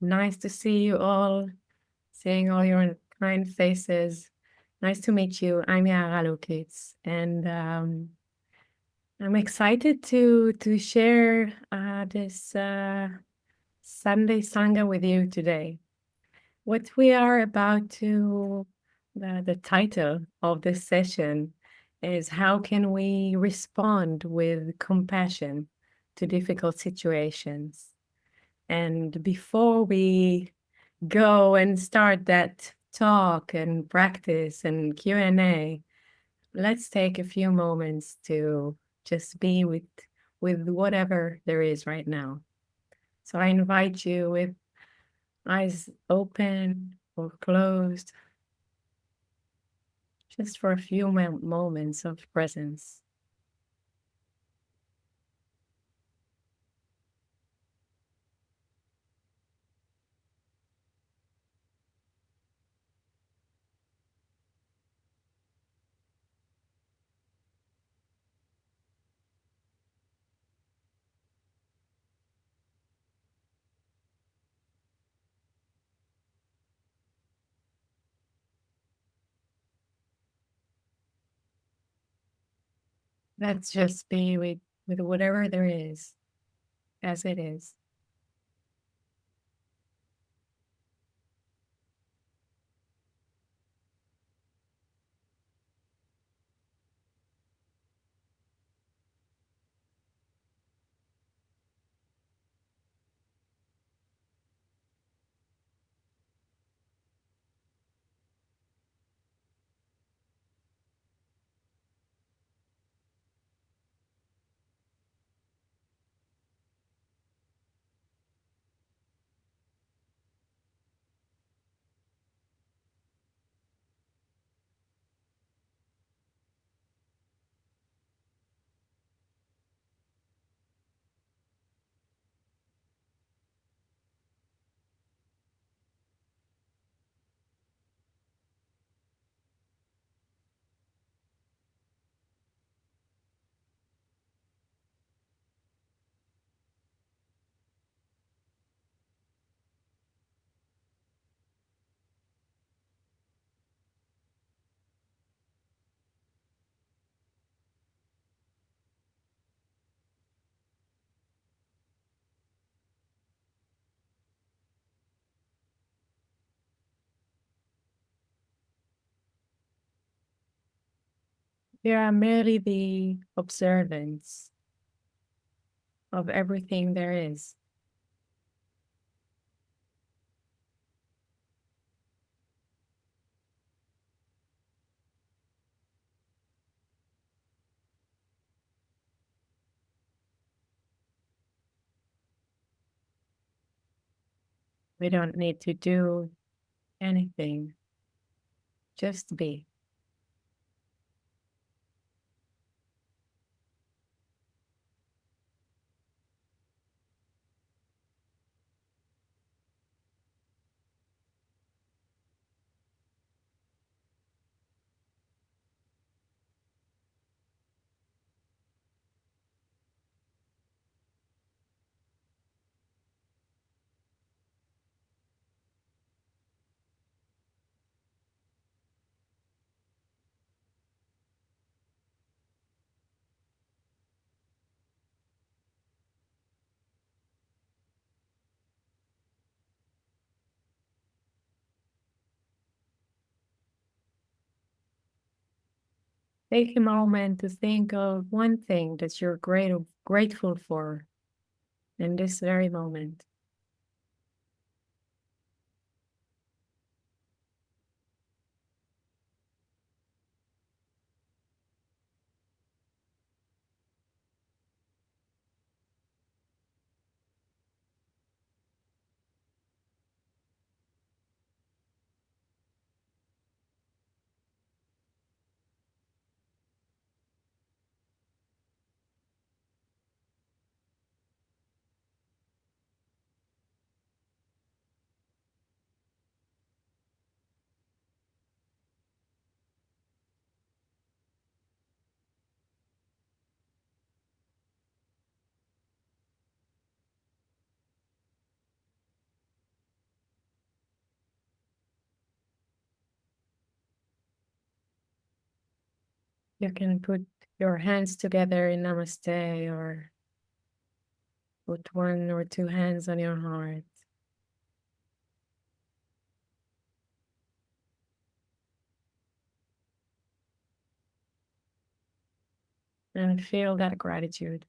Nice to see you all, seeing all your kind faces. Nice to meet you. I'm Yaara Lokits, and I'm excited to share this Sunday Sangha with you today. What we are about to, the title of this session is how can we respond with compassion to difficult situations? And before we go and start that talk and practice and Q&A, let's take a few moments to just be with whatever there is right now. So I invite you with eyes open or closed, just for a few moments of presence. Let's just be with whatever there is as it is. We are merely the observants of everything there is. We don't need to do anything, just be. Take a moment to think of one thing that you're grateful for in this very moment. You can put your hands together in Namaste or put one or two hands on your heart and feel that gratitude.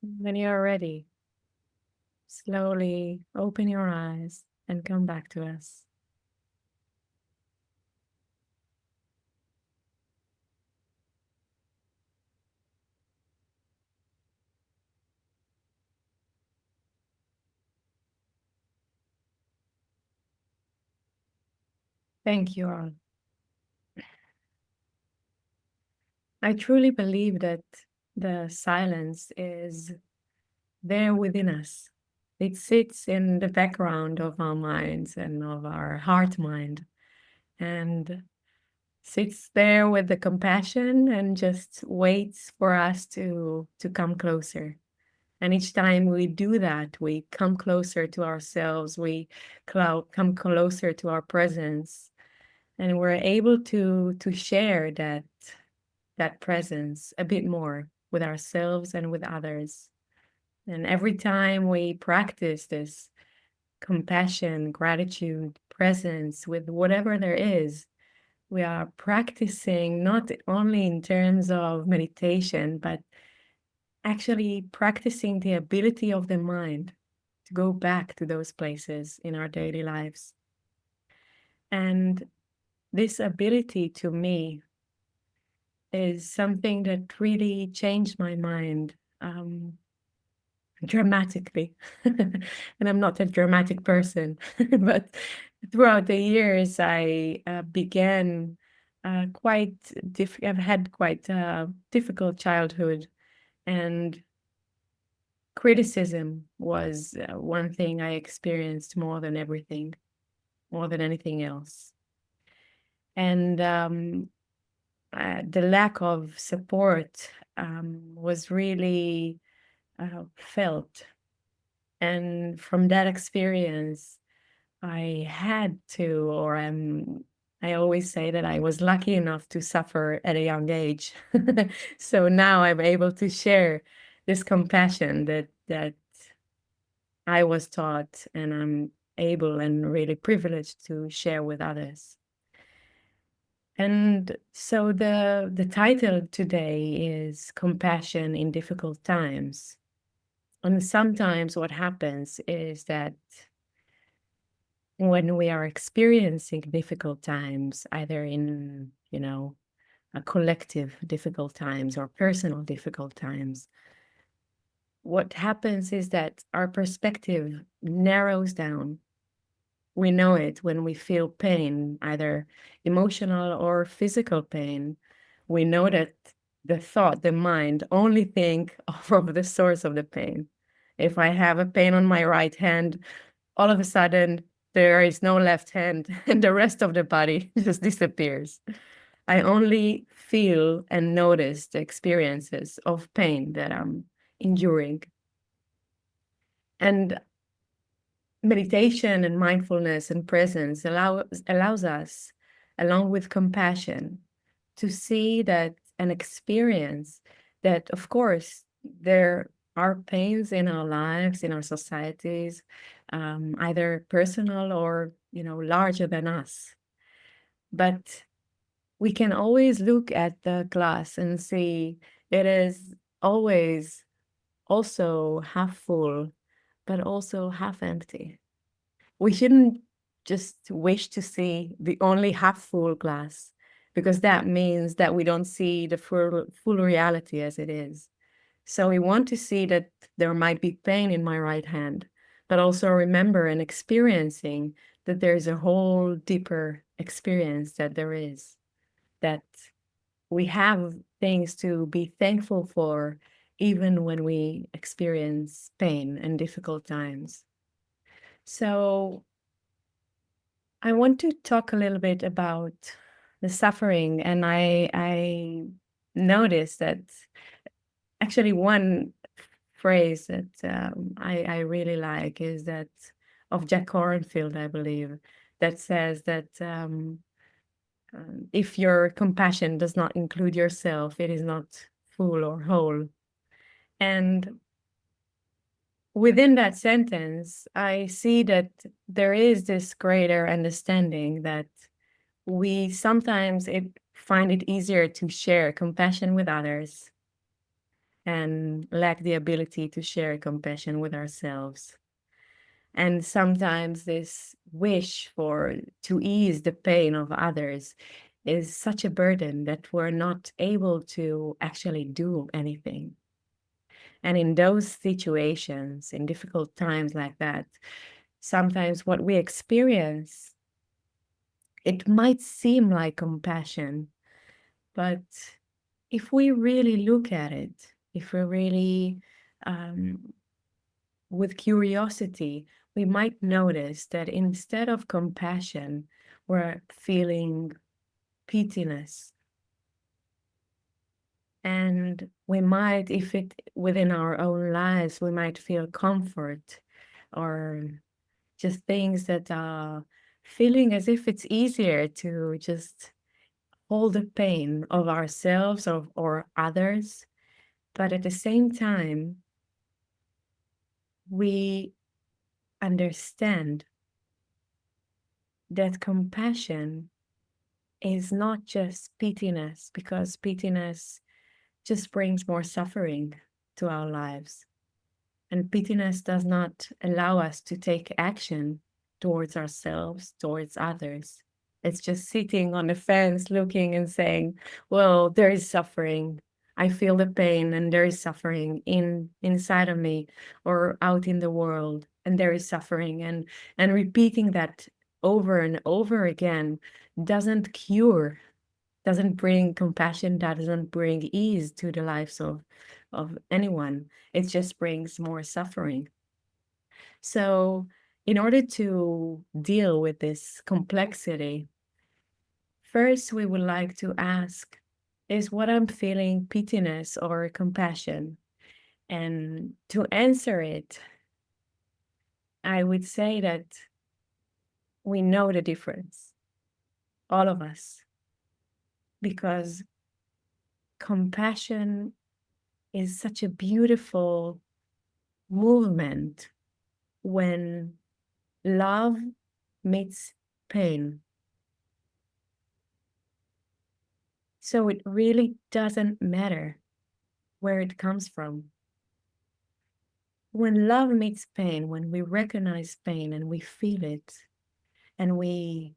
When you're ready, slowly open your eyes and come back to us. Thank you all. I truly believe that the silence is there within us. It sits in the background of our minds and of our heart mind and sits there with the compassion and just waits for us to come closer. And each time we do that, we come closer to ourselves, we come closer to our presence, and we're able to share that presence a bit more with ourselves and with others. And every time we practice this compassion, gratitude, presence with whatever there is, we are practicing not only in terms of meditation, but actually practicing the ability of the mind to go back to those places in our daily lives. And this ability to me is something that really changed my mind dramatically. And I'm not a dramatic person, but throughout the years, I began I've had quite a difficult childhood, and criticism was one thing I experienced more than everything, more than anything else. And the lack of support was really felt. And from that experience, I had to, or I always say that I was lucky enough to suffer at a young age. So now I'm able to share this compassion that I was taught, and I'm able and really privileged to share with others. And so the title today is Compassion in Difficult Times. And sometimes what happens is that when we are experiencing difficult times, either in, a collective difficult times or personal difficult times, what happens is that our perspective narrows down. We know it when we feel pain, either emotional or physical pain. We know that the mind only think of the source of the pain. If I have a pain on my right hand, all of a sudden there is no left hand and the rest of the body just disappears. I only feel and notice the experiences of pain that I'm enduring. And meditation and mindfulness and presence allows us, along with compassion, to see that and experience that, of course, there are pains in our lives, in our societies, either personal or, larger than us. But we can always look at the glass and see it is always also half full, but also half empty. We shouldn't just wish to see the only half full glass, because that means that we don't see the full reality as it is. So we want to see that there might be pain in my right hand, but also remember and experiencing that there's a whole deeper experience that there is, that we have things to be thankful for, even when we experience pain and difficult times. So I want to talk a little bit about the suffering. And I noticed that actually one phrase that I really like is that of Jack Kornfield, I believe, that says that if your compassion does not include yourself, it is not full or whole. And within that sentence, I see that there is this greater understanding that we sometimes find it easier to share compassion with others and lack the ability to share compassion with ourselves. And sometimes this wish for to ease the pain of others is such a burden that we're not able to actually do anything. And in those situations, in difficult times like that, sometimes what we experience, it might seem like compassion, but if we really look at it, if we really, um, with curiosity, we might notice that instead of compassion, we're feeling pitiness. And we might, if it within our own lives, we might feel comfort or just things that are feeling as if it's easier to just hold the pain of ourselves or others. But at the same time, we understand that compassion is not just pitiness, because pitiness just brings more suffering to our lives. And pitiness does not allow us to take action towards ourselves, towards others. It's just sitting on the fence looking and saying, well, there is suffering. I feel the pain and there is suffering inside of me or out in the world, and there is suffering. And repeating that over and over again doesn't cure, doesn't bring compassion, doesn't bring ease to the lives of anyone. It just brings more suffering. So, in order to deal with this complexity, first we would like to ask, is what I'm feeling pitiness or compassion? And to answer it, I would say that we know the difference, all of us, because compassion is such a beautiful movement when love meets pain. So it really doesn't matter where it comes from. When love meets pain, when we recognize pain and we feel it, and we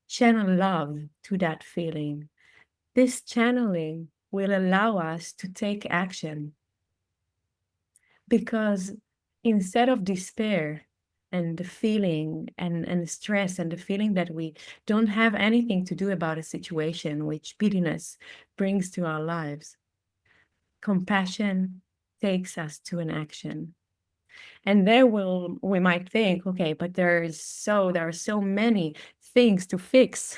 channel love to that feeling, this channeling will allow us to take action. Because instead of despair and the feeling and stress and the feeling that we don't have anything to do about a situation which bitterness brings to our lives, compassion takes us to an action. And we might think, okay, but there are so many things to fix.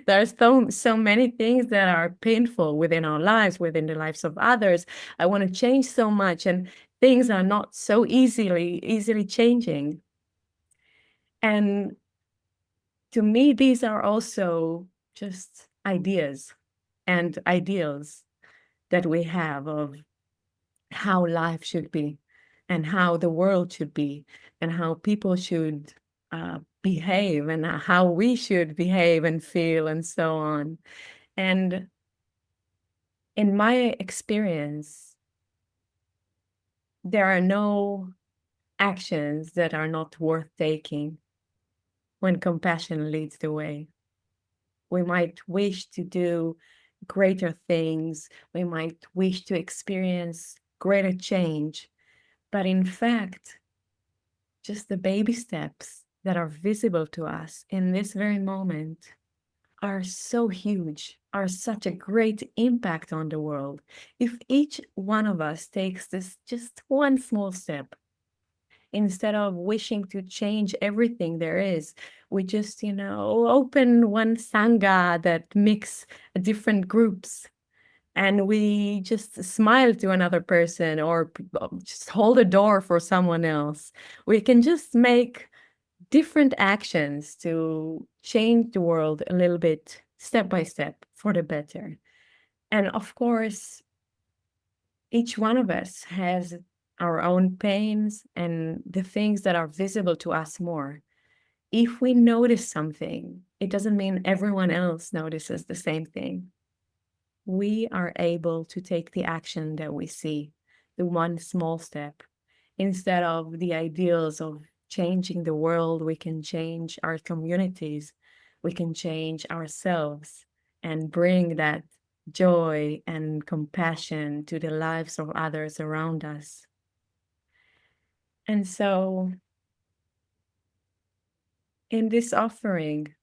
There are so many things that are painful within our lives, within the lives of others. I want to change so much, and things are not so easily changing. And to me, these are also just ideas and ideals that we have of how life should be and how the world should be and how people should behave and how we should behave and feel and so on. And in my experience, there are no actions that are not worth taking when compassion leads the way. We might wish to do greater things, we might wish to experience greater change, but in fact, just the baby steps that are visible to us in this very moment are so huge, are such a great impact on the world. If each one of us takes this just one small step, Instead of wishing to change everything there is, we just, open one Sangha that mix different groups, and we just smile to another person, or just hold a door for someone else. We can just make different actions to change the world a little bit, step by step, for the better. And of course, each one of us has our own pains and the things that are visible to us more. If we notice something, it doesn't mean everyone else notices the same thing. We are able to take the action that we see, the one small step. Instead of the ideals of changing the world, we can change our communities, we can change ourselves, and bring that joy and compassion to the lives of others around us. And so, in this offering,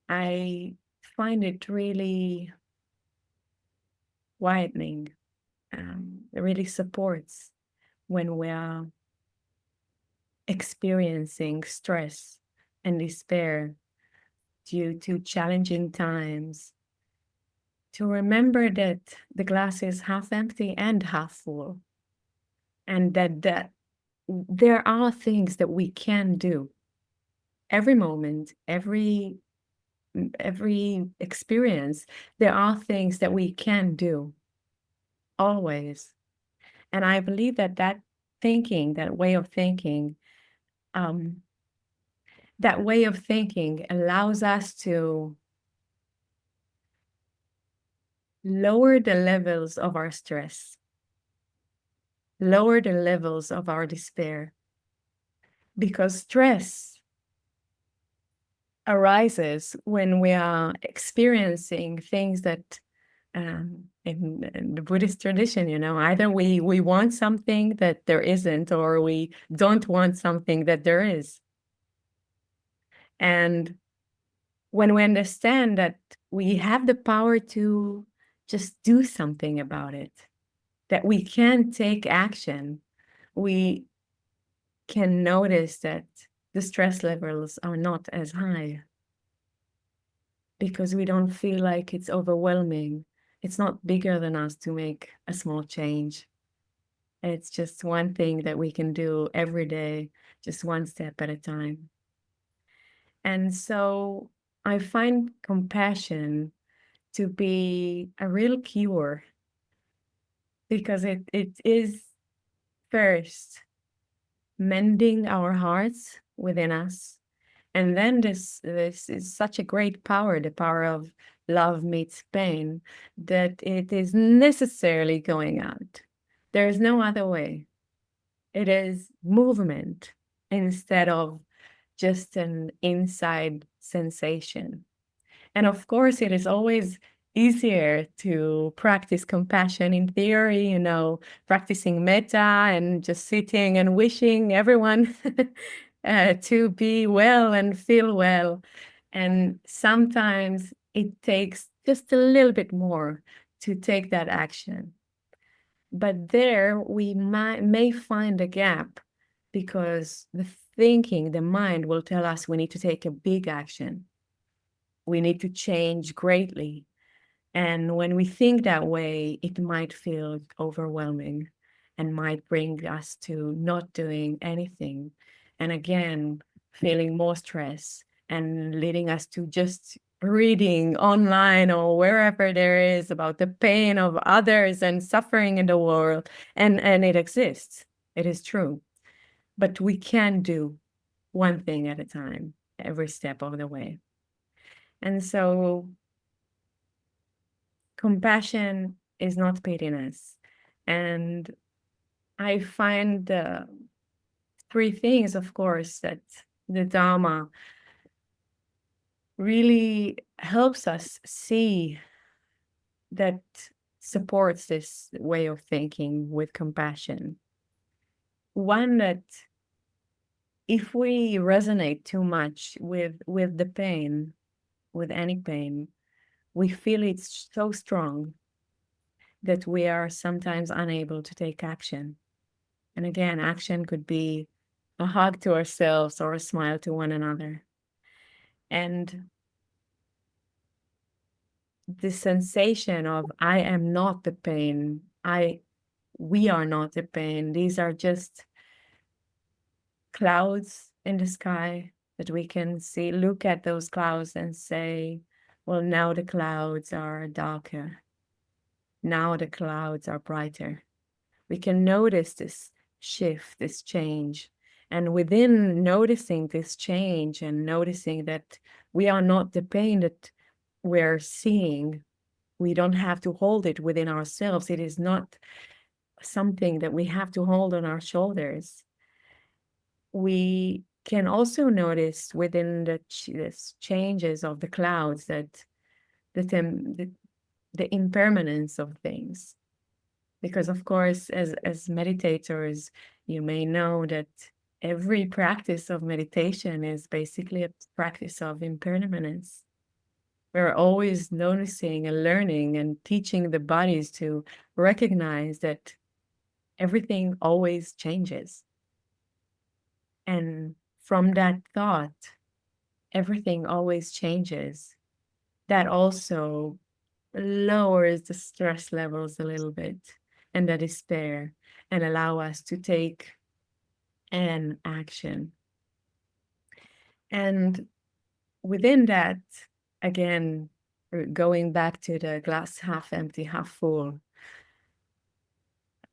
I find it really widening. It really supports when we are experiencing stress and despair due to challenging times, to remember that the glass is half empty and half full, and that there are things that we can do every moment, every experience. There are things that we can do always. And I believe that thinking, um, that way of thinking allows us to lower the levels of our stress, lower the levels of our despair, because stress arises when we are experiencing things that, in the Buddhist tradition, either we want something that there isn't, or we don't want something that there is. And when we understand that we have the power to just do something about it, that we can take action, we can notice that the stress levels are not as high, because we don't feel like it's overwhelming. It's not bigger than us to make a small change. It's just one thing that we can do every day, just one step at a time. And so I find compassion to be a real cure, because it is first mending our hearts within us. And then this is such a great power, the power of love meets pain, that it is necessarily going out. There is no other way. It is movement instead of just an inside sensation. And of course, it is always easier to practice compassion in theory, practicing metta and just sitting and wishing everyone to be well and feel well. And sometimes it takes just a little bit more to take that action. But there we may find a gap, because the mind will tell us we need to take a big action. We need to change greatly. And when we think that way, it might feel overwhelming and might bring us to not doing anything. And again, feeling more stress, and leading us to just reading online or wherever there is about the pain of others and suffering in the world. And it exists. It is true. But we can do one thing at a time, every step of the way. And so compassion is not pettiness. And I find the three things, of course, that the Dharma really helps us see, that supports this way of thinking with compassion. One, that if we resonate too much with the pain, with any pain, we feel it's so strong that we are sometimes unable to take action. And again, action could be a hug to ourselves or a smile to one another. And the sensation of I am not the pain, we are not the pain. These are just clouds in the sky that we can see. Look at those clouds and say, well, now the clouds are darker. Now the clouds are brighter. We can notice this shift, this change. And within noticing this change and noticing that we are not the pain that we're seeing, we don't have to hold it within ourselves. It is not something that we have to hold on our shoulders. We can also notice within this changes of the clouds that the impermanence of things. Because of course, as meditators, you may know that every practice of meditation is basically a practice of impermanence. We're always noticing and learning and teaching the bodies to recognize that everything always changes. And from that thought, everything always changes, that also lowers the stress levels a little bit and the despair, and allow us to take an action. And within that, again, going back to the glass half empty, half full,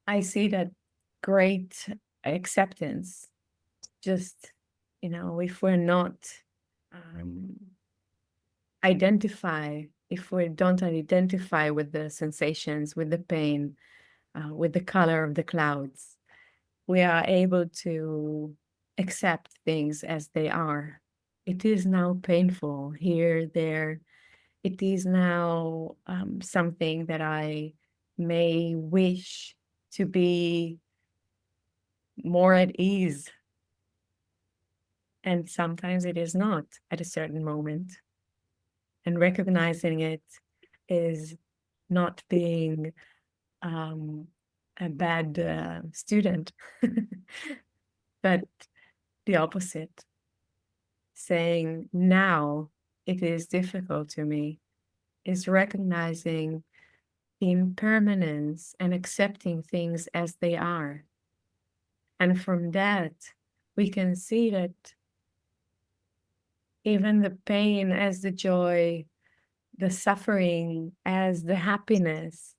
I see that great acceptance. Just, if we're not um, if we don't identify with the sensations, with the pain, with the color of the clouds, we are able to accept things as they are. It is now painful here, there. It is now something that I may wish to be more at ease. And sometimes it is not at a certain moment. And recognizing it is not being a bad student, but the opposite. Saying now it is difficult to me is recognizing the impermanence and accepting things as they are. And from that, we can see that even the pain as the joy, the suffering as the happiness,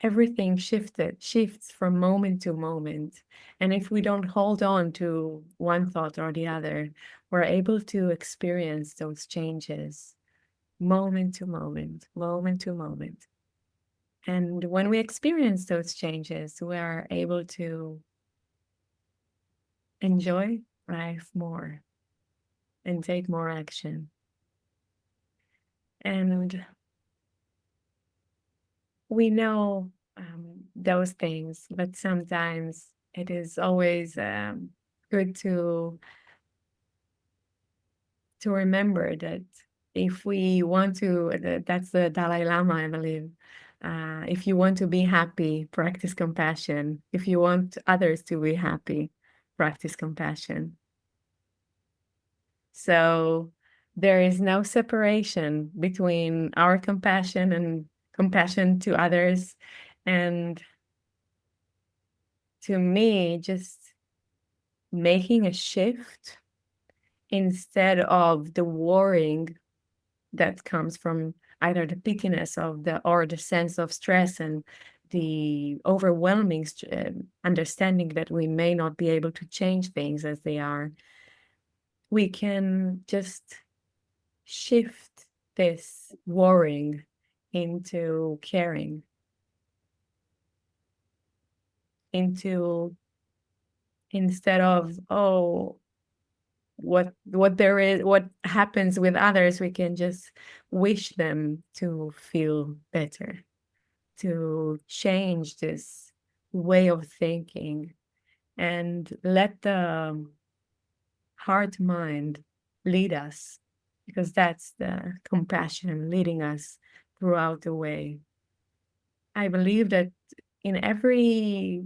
everything shifts from moment to moment. And if we don't hold on to one thought or the other, we're able to experience those changes moment to moment, moment to moment. And when we experience those changes, we are able to enjoy life more and take more action. And we know those things, but sometimes it is always good to remember that if we want to, that's the Dalai Lama, I believe. If you want to be happy, practice compassion. If you want others to be happy, practice compassion. So there is no separation between our compassion and compassion to others. And to me, just making a shift instead of the worrying that comes from either the pickiness of or the sense of stress and the overwhelming understanding that we may not be able to change things as they are, we can just shift this worrying into caring, into instead of, oh, what happens with others, we can just wish them to feel better, to change this way of thinking, and let the heart mind lead us, because that's the compassion leading us throughout the way. I believe that in every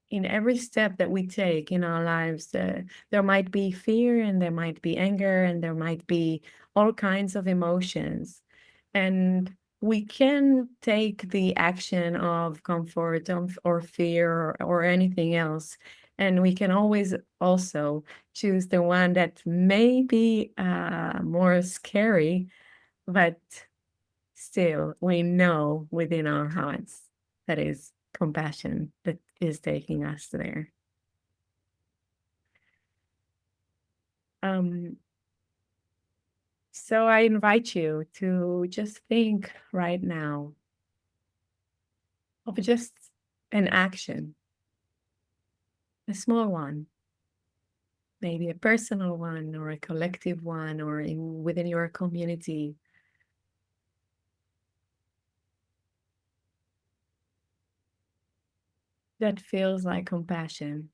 in every step that we take in our lives, there might be fear and there might be anger and there might be all kinds of emotions. And we can take the action of comfort or fear or anything else. And we can always also choose the one that may be more scary, but still we know within our hearts that is compassion that is taking us there. Um, so I invite you to just think right now of just an action, a small one, maybe a personal one or a collective one or within your community that feels like compassion,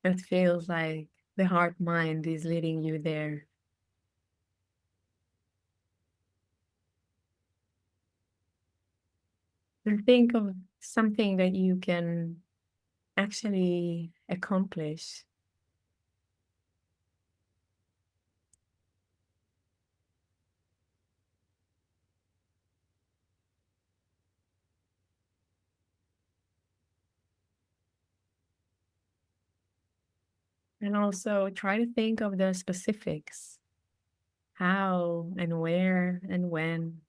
that feels like the heart mind is leading you there. And think of something that you can actually accomplish. And also try to think of the specifics, how and where and when.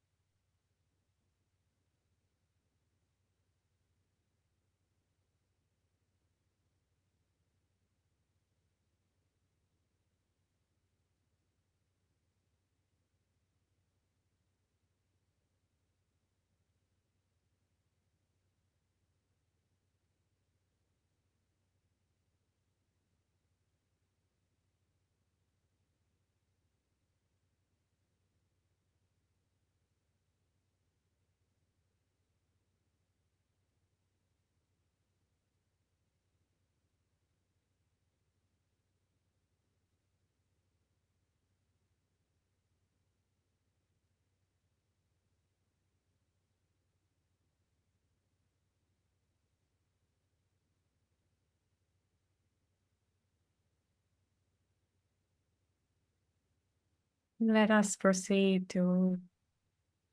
Let us proceed to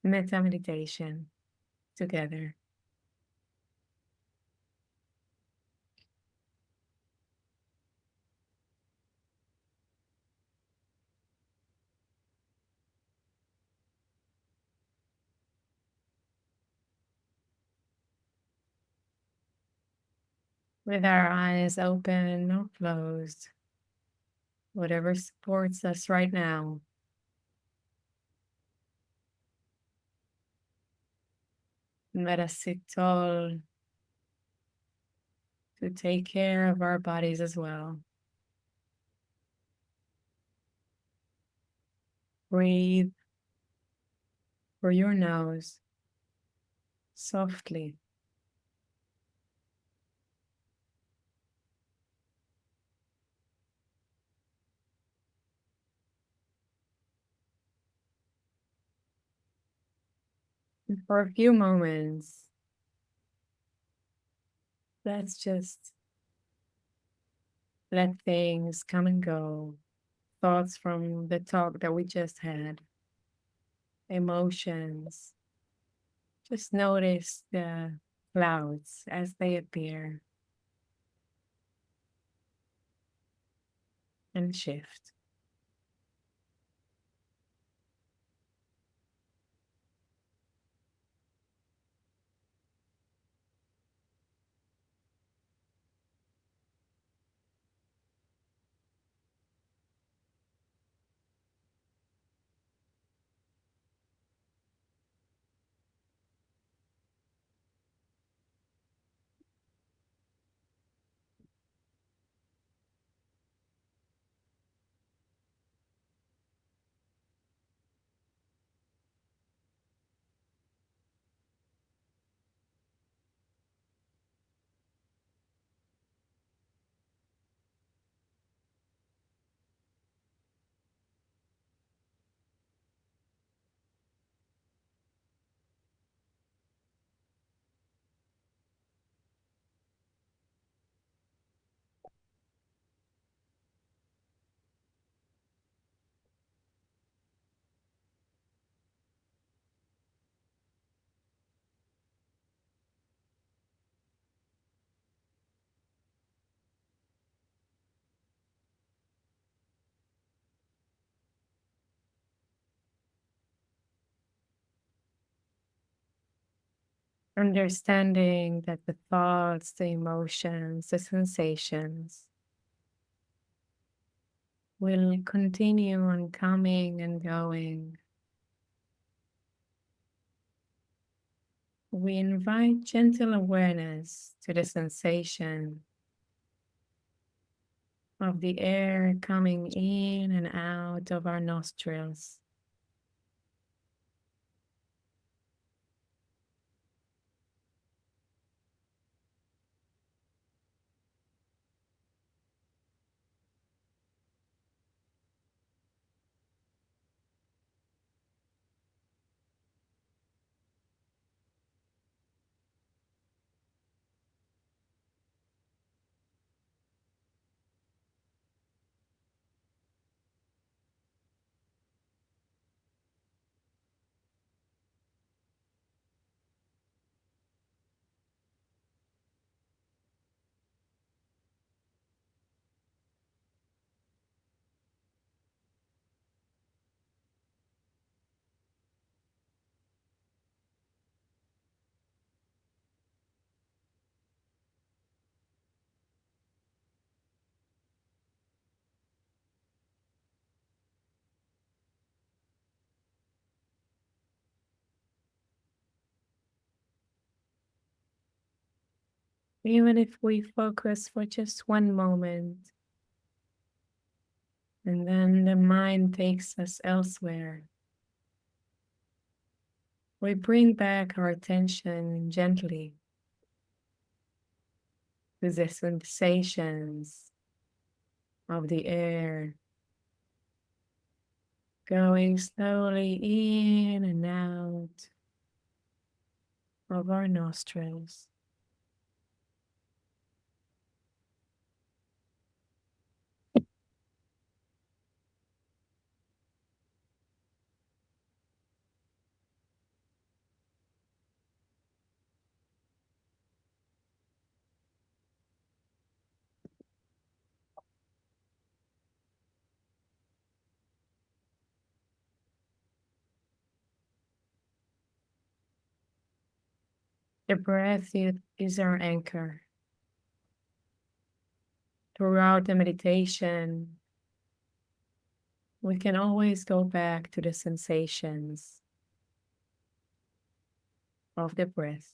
metta meditation together. With our eyes open or closed, whatever supports us right now. Let us sit tall to take care of our bodies as well. Breathe through your nose softly. And for a few moments, let's just let things come and go. Thoughts from the talk that we just had, emotions. Just notice the clouds as they appear and shift. Understanding that the thoughts, the emotions, the sensations will continue on coming and going. We invite gentle awareness to the sensation of the air coming in and out of our nostrils. Even if we focus for just one moment and then the mind takes us elsewhere, we bring back our attention gently to the sensations of the air going slowly in and out of our nostrils. The breath is our anchor. Throughout the meditation, we can always go back to the sensations of the breath.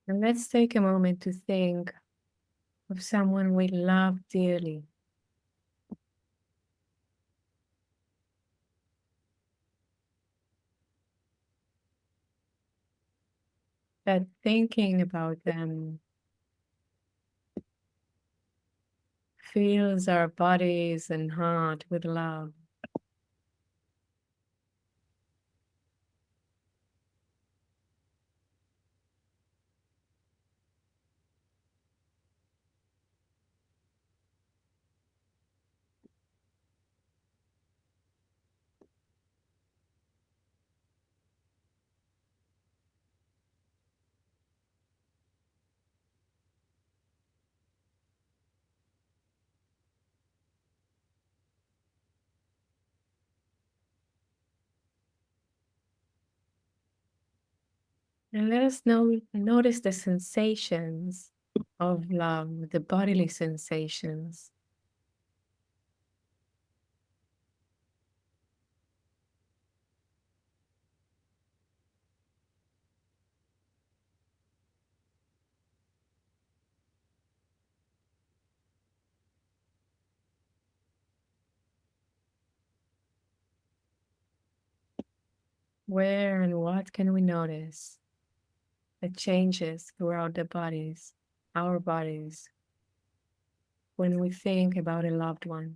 And let's take a moment to think of someone we love dearly. That thinking about them fills our bodies and heart with love. And let us notice the sensations of love, the bodily sensations. Where and what can we notice that changes throughout the bodies, our bodies, when we think about a loved one?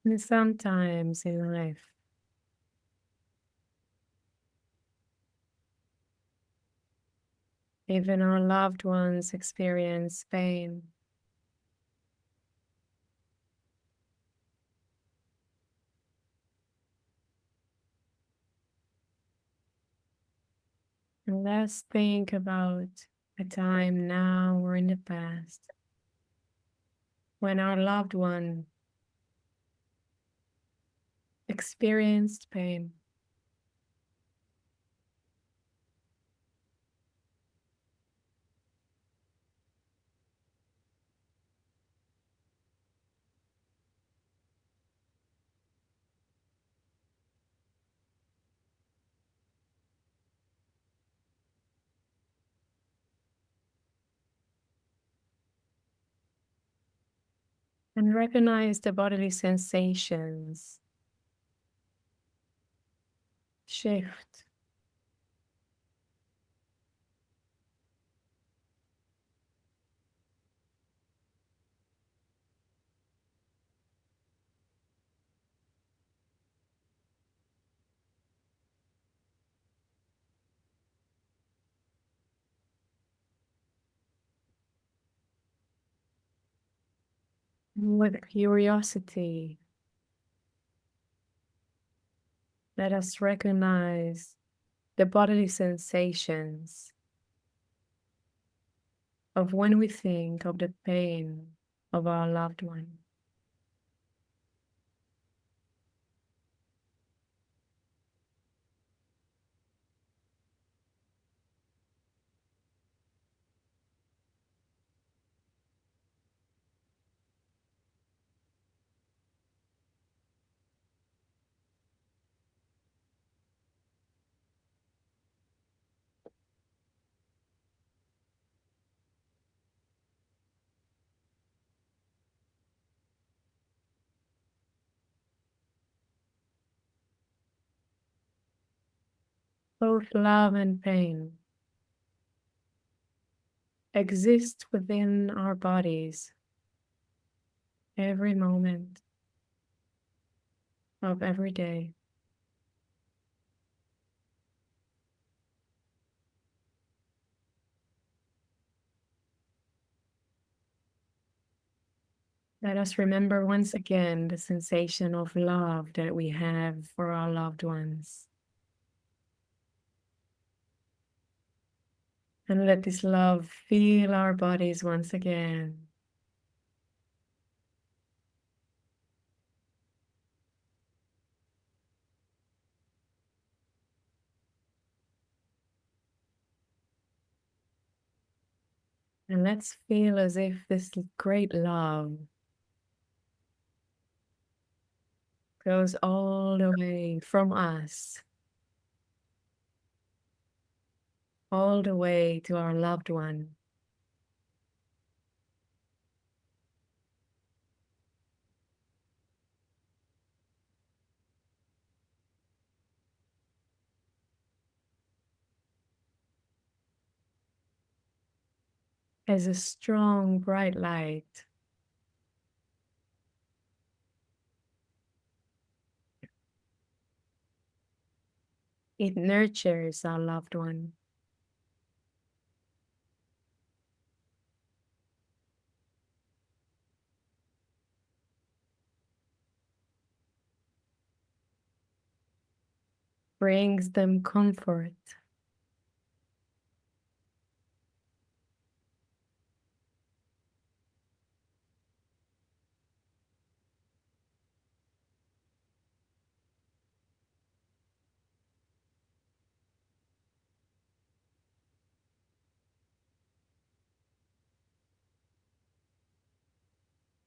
And sometimes in life, even our loved ones experience pain. And let's think about a time now or in the past when our loved one experienced pain. And recognize the bodily sensations shift with curiosity. Let us recognize the bodily sensations of when we think of the pain of our loved one. Both love and pain exist within our bodies every moment of every day. Let us remember once again the sensation of love that we have for our loved ones. And let this love fill our bodies once again. And let's feel as if this great love goes all the way from us, all the way to our loved one. As a strong, bright light. It nurtures our loved one. Brings them comfort.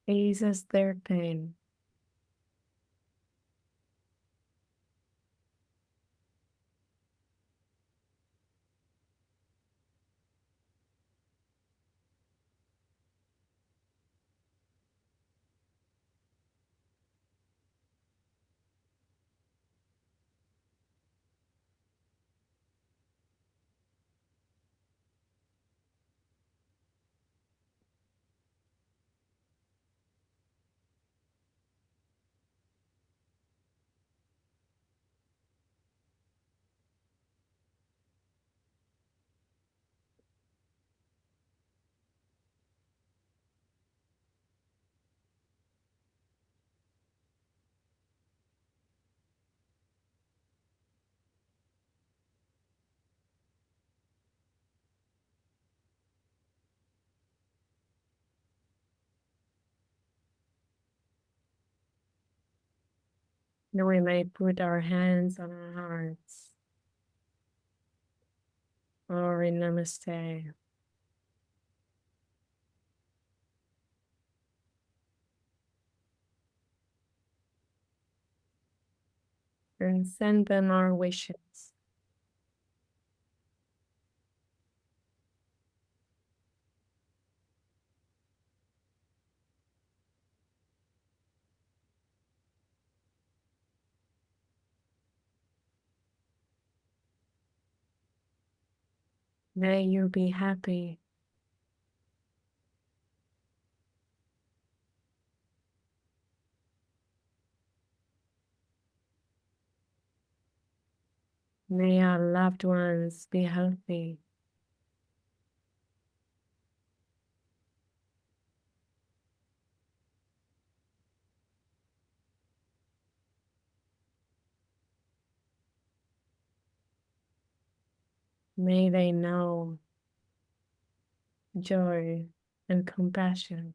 Eases their pain. Then we may put our hands on our hearts or in Namaste. And send them our wishes. May you be happy. May our loved ones be healthy. May they know joy and compassion.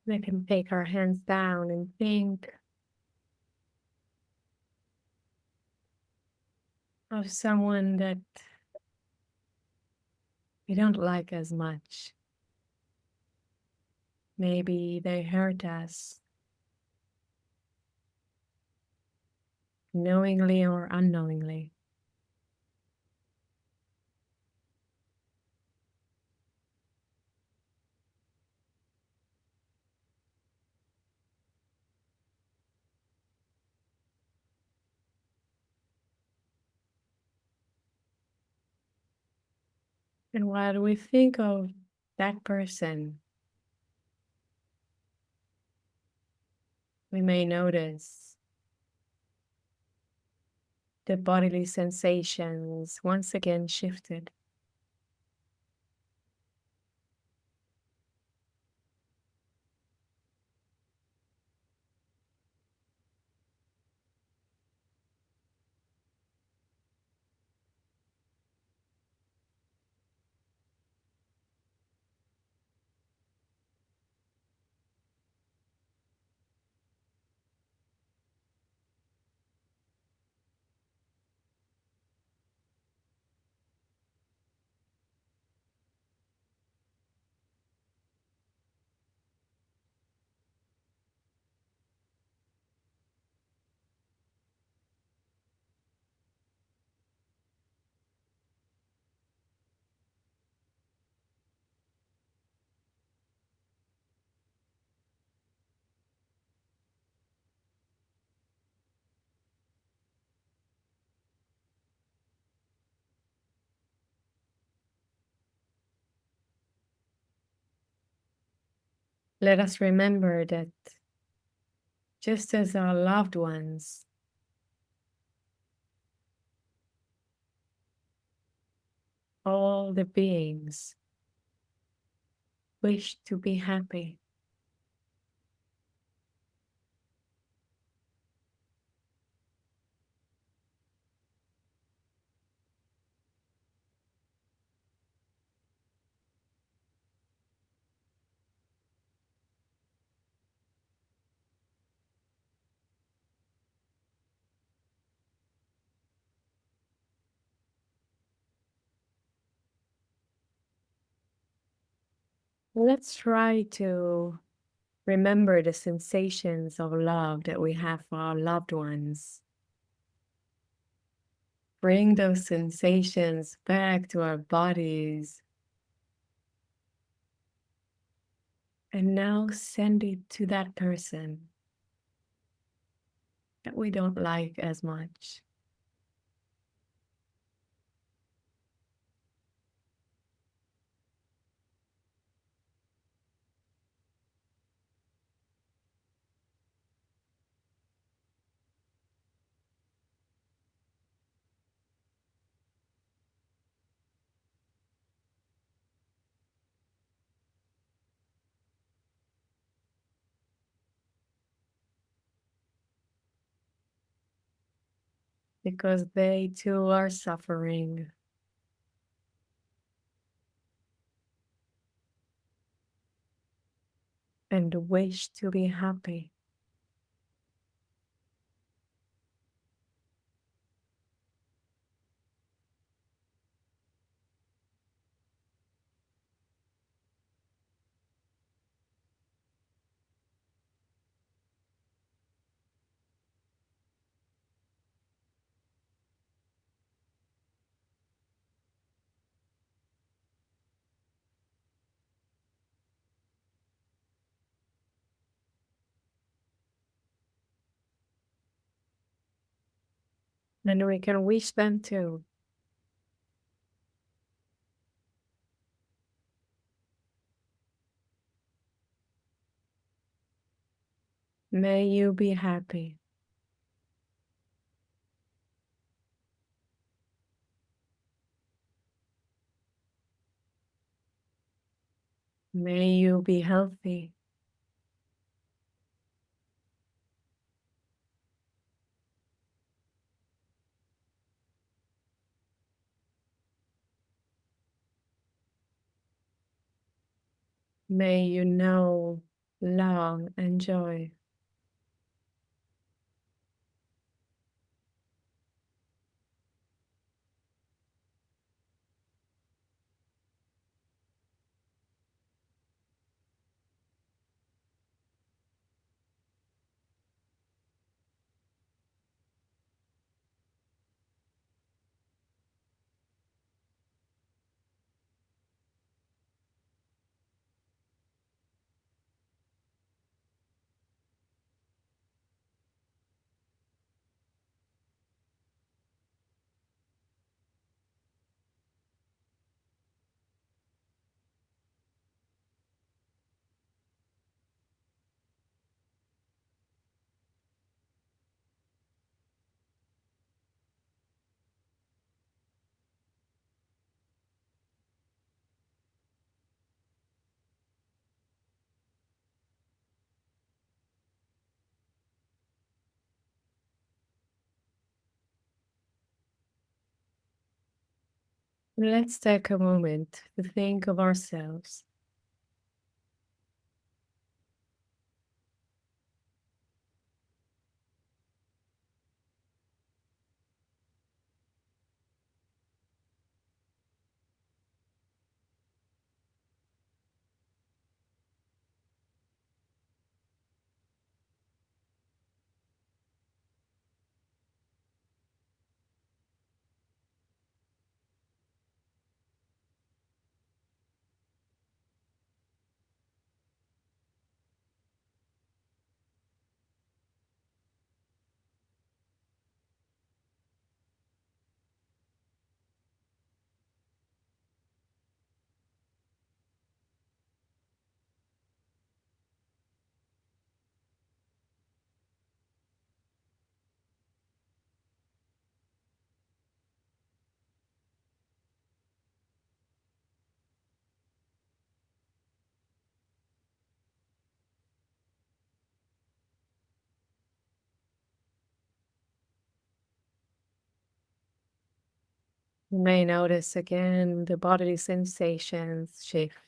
We can take our hands down and think of someone that we don't like as much. Maybe they hurt us, knowingly or unknowingly. And while we think of that person, we may notice the bodily sensations once again shifted. Let us remember that just as our loved ones, all the beings wish to be happy. Let's try to remember the sensations of love that we have for our loved ones. Bring those sensations back to our bodies. And now send it to that person that we don't like as much. because they too are suffering and wish to be happy. And we can wish them too. May you be happy. May you be healthy. May you know love and joy. Let's take a moment to think of ourselves. You may notice again the bodily sensations shift.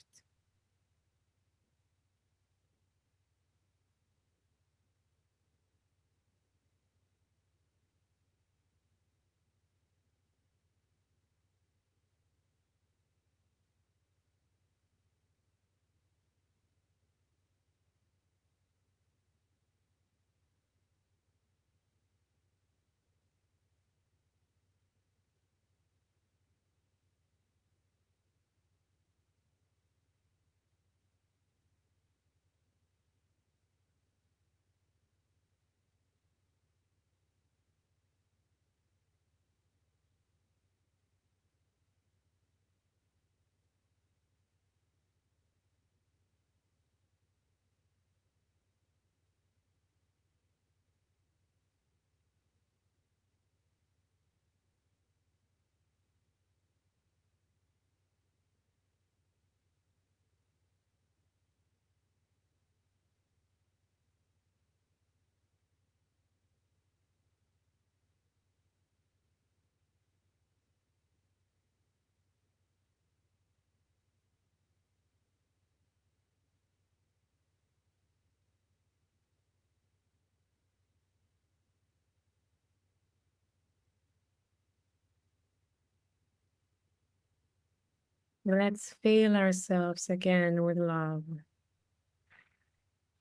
Let's fill ourselves again with love.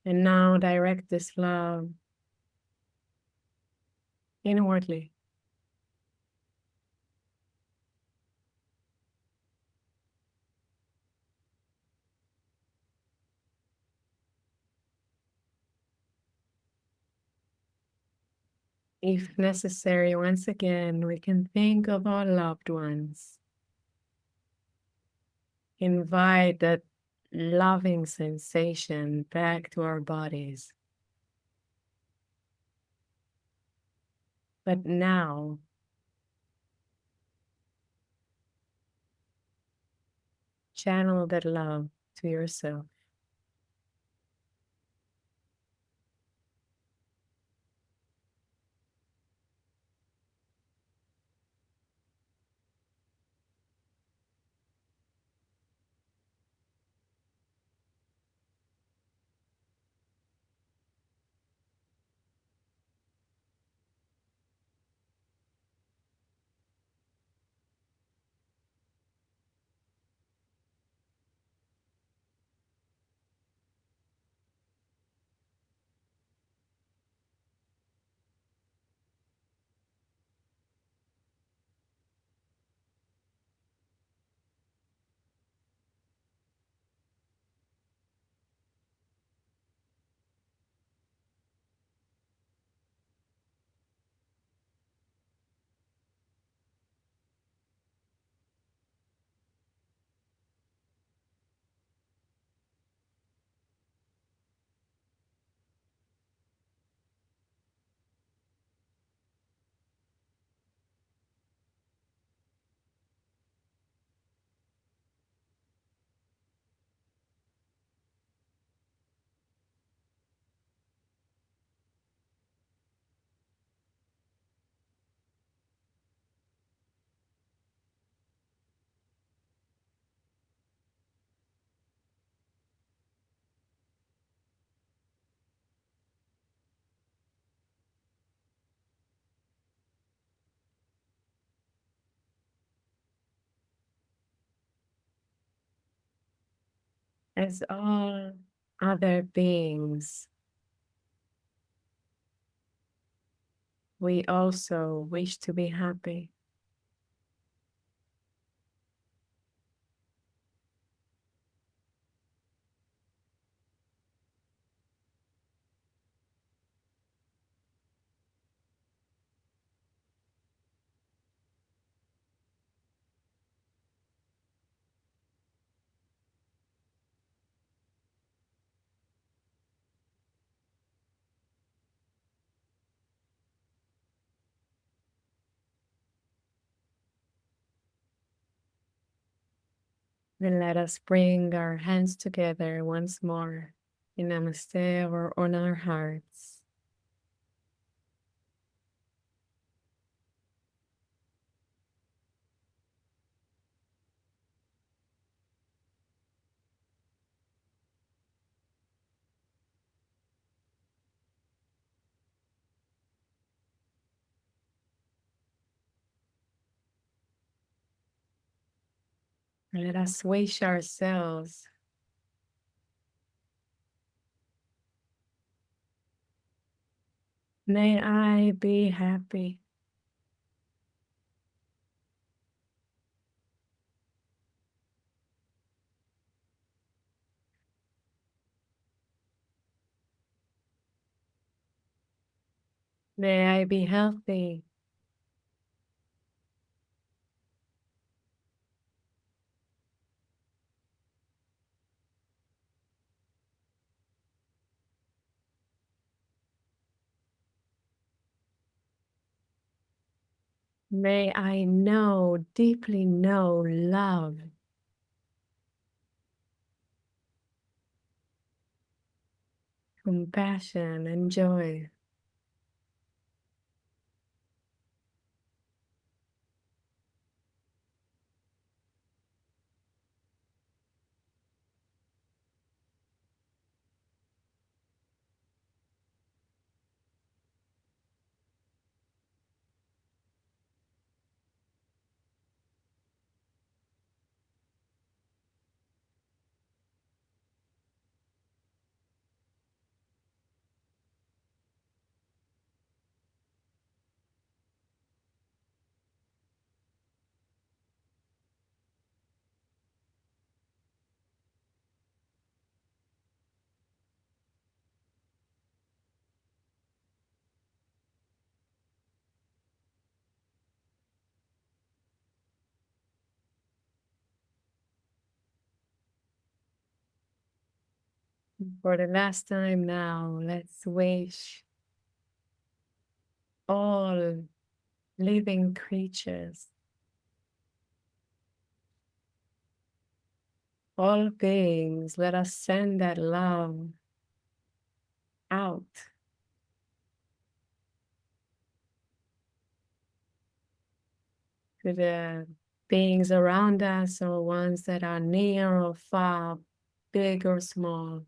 And now direct this love inwardly. If necessary, once again, we can think of our loved ones. Invite that loving sensation back to our bodies. But now, channel that love to yourself. As all other beings, we also wish to be happy. Then let us bring our hands together once more in Namaste or on our hearts. Let us wish ourselves may I be happy. May I be healthy. May I know, deeply know love, compassion, and joy. For the last time now, let's wish all living creatures, all beings, let us send that love out to the beings around us or ones that are near or far, big or small,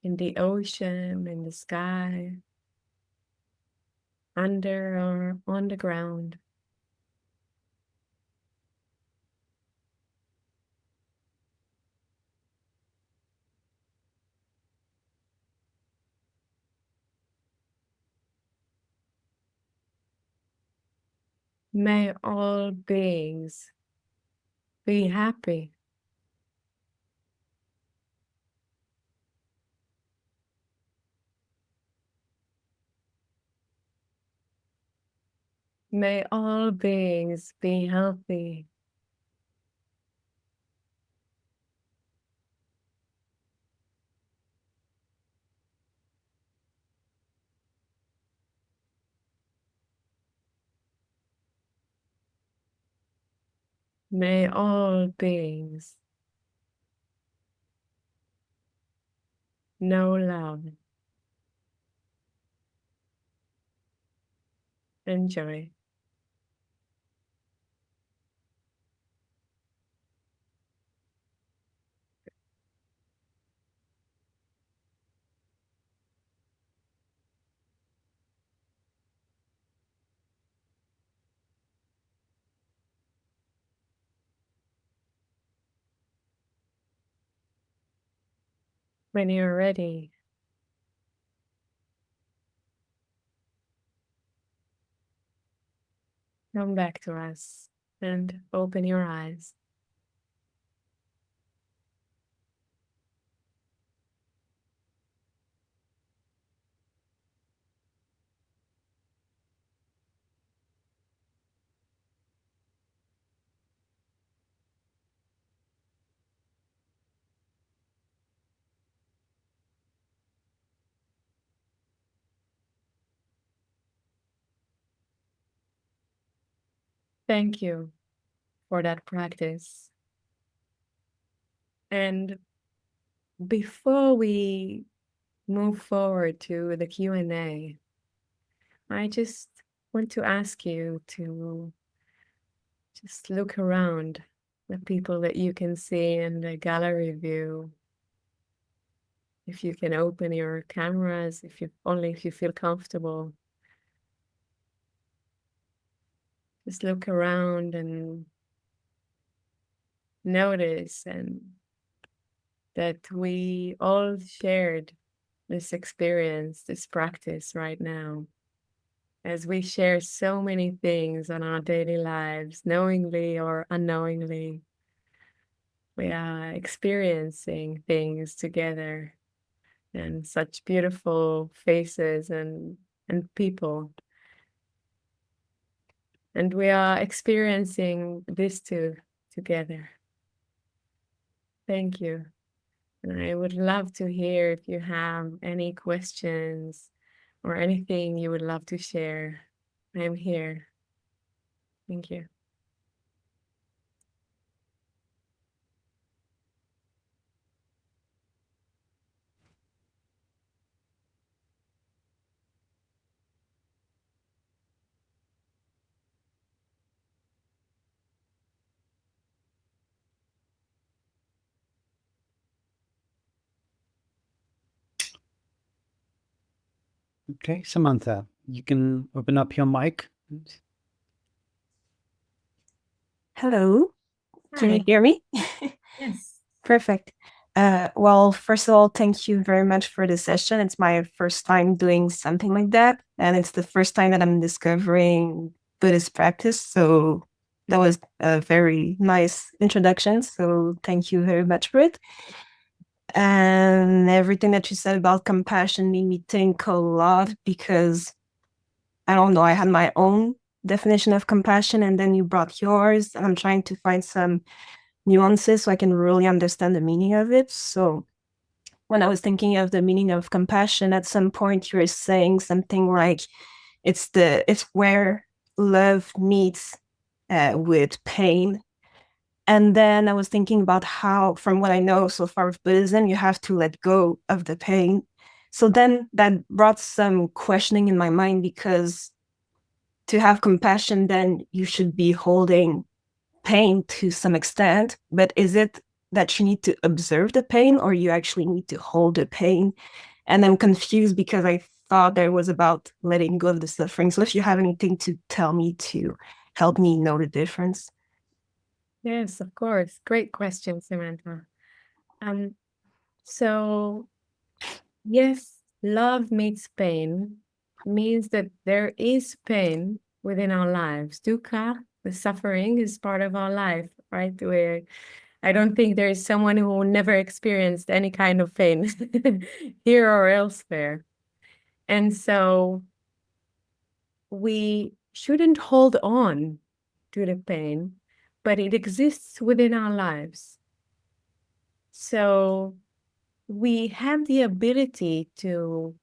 in the ocean, in the sky, under or on the ground. May all beings be happy. May all beings be healthy. May all beings know love and joy. When you're ready, come back to us and open your eyes. Thank you for that practice. And before we move forward to the Q&A, I just want to ask you to just look around the people that you can see in the gallery view. If you can open your cameras, if you feel comfortable, just look around and notice and that we all shared this experience, this practice right now. As we share so many things on our daily lives, knowingly or unknowingly, we are experiencing things together and such beautiful faces and people. And we are experiencing this too together. Thank you. And I would love to hear if you have any questions or anything you would love to share. I'm here. Thank you. Okay, Samantha, you can open up your mic. Hello, can you Hi. hear me? Yes. Perfect. Well, first of all, thank you very much for the session. It's my first time doing something like that, and it's the first time that I'm discovering Buddhist practice. So that was a very nice introduction. So thank you very much for it. And everything that you said about compassion made me think a lot because I don't know, I had my own definition of compassion and then you brought yours, and I'm trying to find some nuances so I can really understand the meaning of it. So when I was thinking of the meaning of compassion, at some point you were saying something like it's where love meets with pain. And then I was thinking about how, from what I know so far of Buddhism, you have to let go of the pain. So then that brought some questioning in my mind, because to have compassion, then you should be holding pain to some extent. But is it that you need to observe the pain, or you actually need to hold the pain? And I'm confused because I thought there was about letting go of the suffering. So if you have anything to tell me to help me know the difference. Yes, of course. Great question, Samantha. Um, so yes, love meets pain means that there is pain within our lives. Dukkha, the suffering, is part of our life, right? Where I don't think there is someone who never experienced any kind of pain here or elsewhere. And so we shouldn't hold on to the pain, but it exists within our lives. So we have the ability to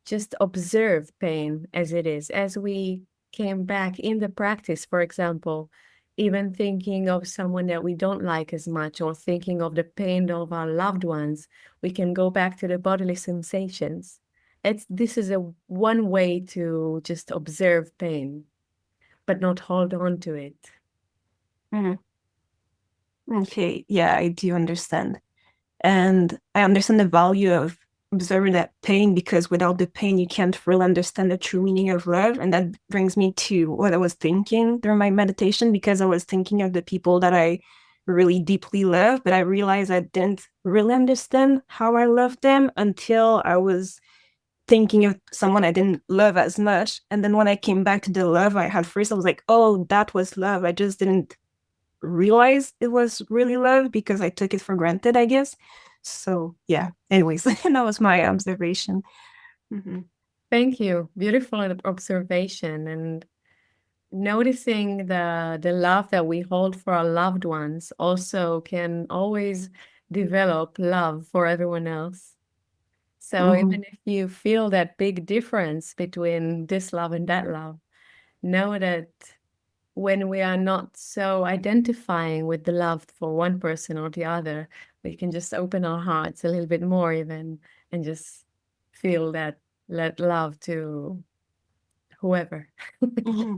just observe pain as it is. As we came back in the practice, for example, even thinking of someone that we don't like as much, or thinking of the pain of our loved ones, we can go back to the bodily sensations. This is a one way to just observe pain, but not hold on to it. Mhm. Okay, yeah, I do understand. And I understand the value of observing that pain, because without the pain, you can't really understand the true meaning of love. And that brings me to what I was thinking during my meditation, because I was thinking of the people that I really deeply love, but I realized I didn't really understand how I loved them until I was thinking of someone I didn't love as much. And then when I came back to the love I had first, I was like, oh, that was love. I just didn't realize it was really love because I took it for granted, I guess. So yeah, anyways, that was my observation. Mm-hmm. Thank you. Beautiful observation. And noticing the love that we hold for our loved ones also can always develop love for everyone else. So Mm-hmm. even if you feel that big difference between this love and that love, know that when we are not so identifying with the love for one person or the other, we can just open our hearts a little bit more even, and just feel that love to whoever. Mm-hmm.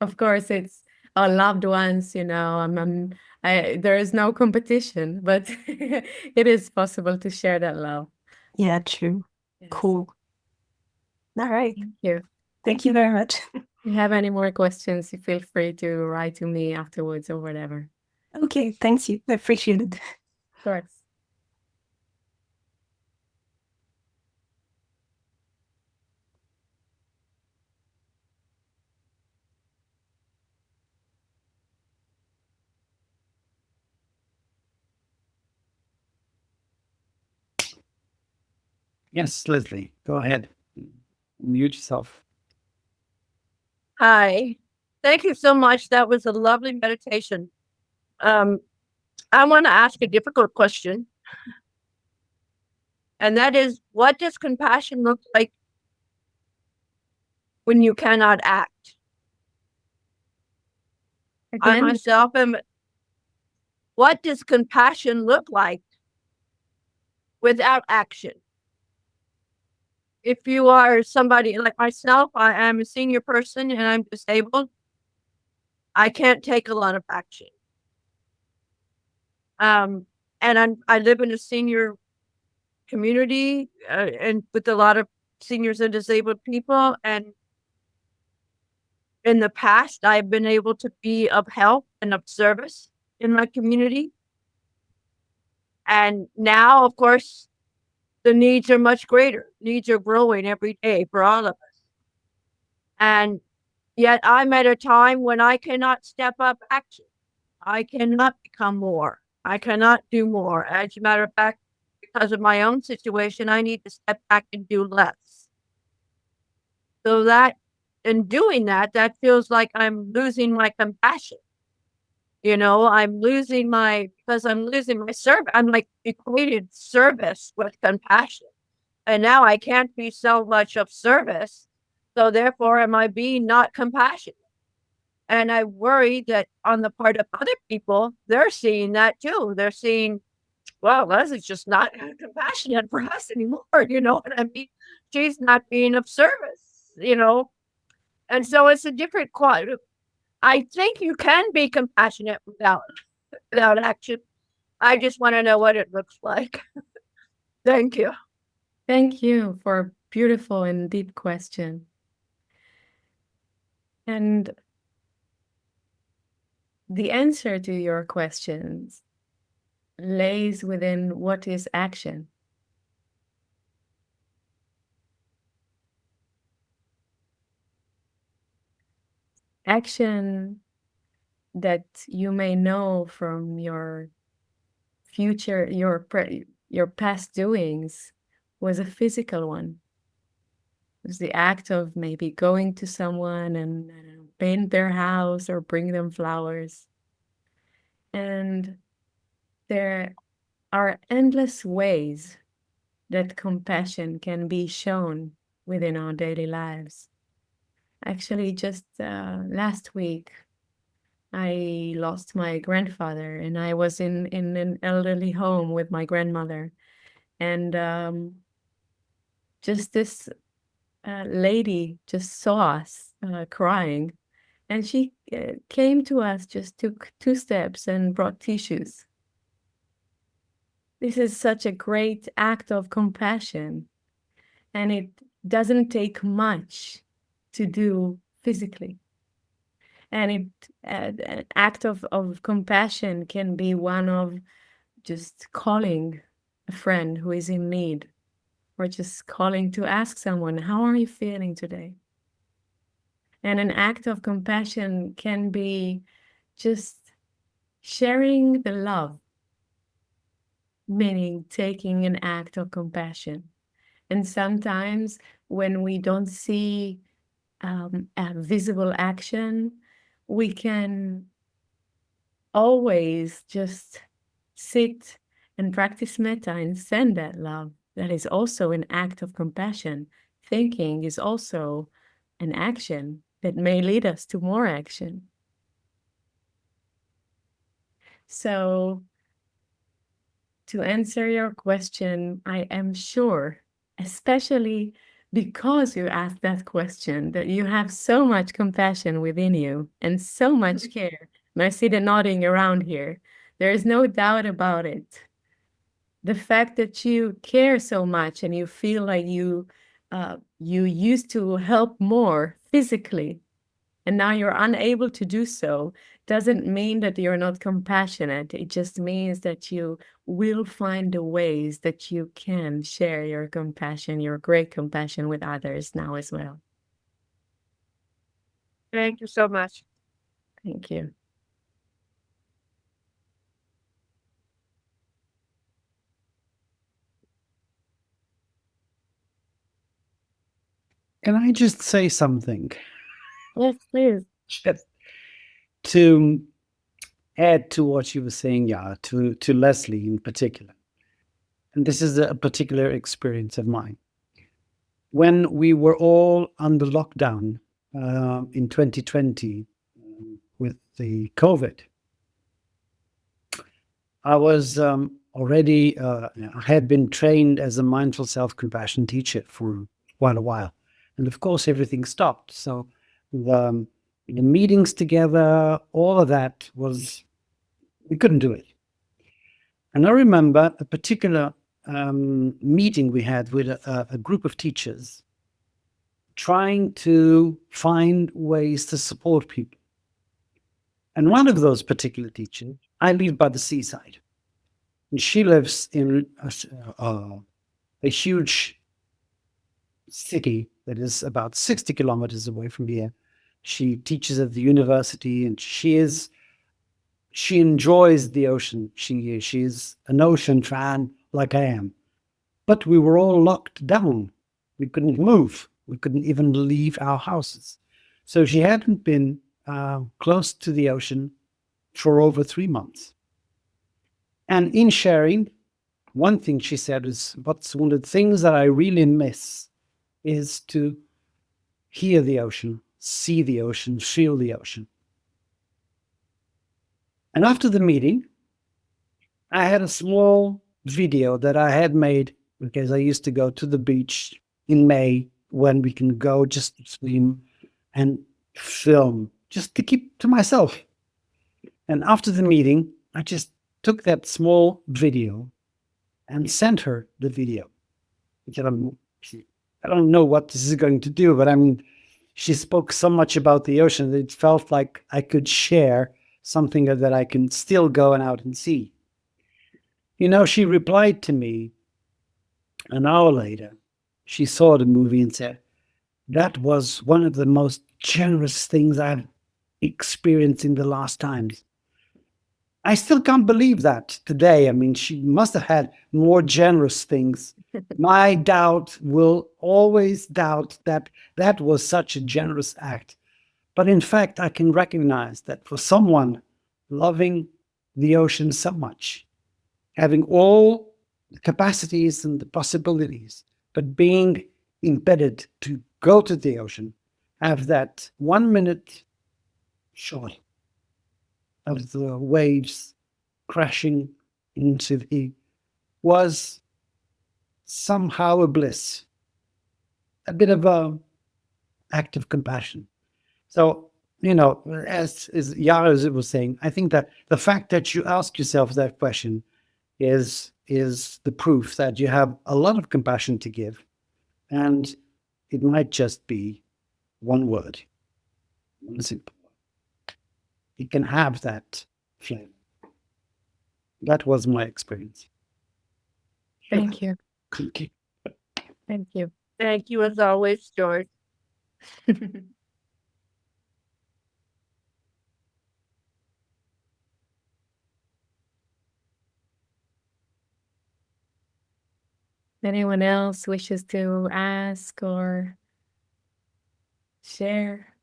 Of course, it's our loved ones, there is no competition, but it is possible to share that love. Yeah, true. Yes. Cool. All right. Thank you. Thank you very much. If you have any more questions, you feel free to write to me afterwards or whatever. Okay, thanks you. I appreciate it. Of course. Yes, Leslie, go ahead. Mute yourself. Hi. Thank you so much. That was a lovely meditation. I want to ask a difficult question, and that is, what does compassion look like when you cannot act? I Again, myself am. What does compassion look like without action? If you are somebody like myself, I am a senior person and I'm disabled. I can't take a lot of action. Um, and I live in a senior community and with a lot of seniors and disabled people. And in the past, I've been able to be of help and of service in my community. And now, of course, the needs are much greater. Needs are growing every day for all of us. And yet I'm at a time when I cannot step up action. I cannot become more. I cannot do more. As a matter of fact, because of my own situation, I need to step back and do less. So that in doing that, that feels like I'm losing my compassion. I'm losing because I'm losing my service. I'm like equated service with compassion. And now I can't be so much of service. So therefore, am I being not compassionate? And I worry that on the part of other people, they're seeing that too. They're seeing, well, Leslie's just not compassionate for us anymore. You know what I mean? She's not being of service. And so it's a different quality. I think you can be compassionate without action. I just want to know what it looks like. Thank you. Thank you for a beautiful and deep question. And the answer to your questions lays within what is action. Action that you may know from your future, your past doings was a physical one. It was the act of maybe going to someone and paint their house or bring them flowers. And there are endless ways that compassion can be shown within our daily lives. Actually, just last week, I lost my grandfather, and I was in an elderly home with my grandmother. And just this lady just saw us crying, and she came to us, just took 2 steps and brought tissues. This is such a great act of compassion, and it doesn't take much to do physically. And an act of compassion can be one of just calling a friend who is in need, or just calling to ask someone, how are you feeling today? And an act of compassion can be just sharing the love, meaning taking an act of compassion. And sometimes when we don't see a visible action, we can always just sit and practice metta and send that love. That is also an act of compassion. Thinking is also an action that may lead us to more action. So, to answer your question, I am sure, especially because you asked that question, that you have so much compassion within you and so much care. And I see the nodding around here. There is no doubt about it. The fact that you care so much and you feel like you used to help more physically, and now you're unable to do so, doesn't mean that you're not compassionate. It just means that you will find the ways that you can share your compassion, your great compassion, with others now as well. Thank you so much. Thank you. Can I just say something? Yes, please. Just to add to what you were saying, Yaara, to Leslie in particular. And this is a particular experience of mine. When we were all under lockdown in 2020 with the COVID, I was already, I had been trained as a mindful self-compassion teacher for quite a while. And of course, everything stopped. So the meetings together, all of that we couldn't do it. And I remember a particular meeting we had with a group of teachers trying to find ways to support people. And one of those particular teachers, I live by the seaside, and she lives in a huge city that is about 60 kilometers away from here. She teaches at the university, and she enjoys the ocean. She's an ocean fan like I am. But we were all locked down. We couldn't move. We couldn't even leave our houses. So she hadn't been close to the ocean for over 3 months. And in sharing, one thing she said is, what's one of the things that I really miss is to hear the ocean, see the ocean, feel the ocean. And after the meeting, I had a small video that I had made because I used to go to the beach in May when we can go just to swim and film, just to keep to myself. And after the meeting, I just took that small video and sent her the video. Because I don't know what this is going to do, but I mean, she spoke so much about the ocean that it felt like I could share something that I can still go out and see. You know, she replied to me an hour later. She saw the movie and said, that was one of the most generous things I've experienced in the last times. I still can't believe that today. I mean, she must have had more generous things. My doubt will always doubt that that was such a generous act. But in fact, I can recognize that for someone loving the ocean so much, having all the capacities and the possibilities, but being embedded to go to the ocean, have that 1 minute shot of the waves crashing into the was somehow a bliss, a bit of a act of compassion. So, you know, as Yaara was saying, I think that the fact that you ask yourself that question is the proof that you have a lot of compassion to give, and it might just be one word, one simple word. You can have that flame. That was my experience. Thank you. Thank you. Thank you. Thank you as always, George. Anyone else wishes to ask or share?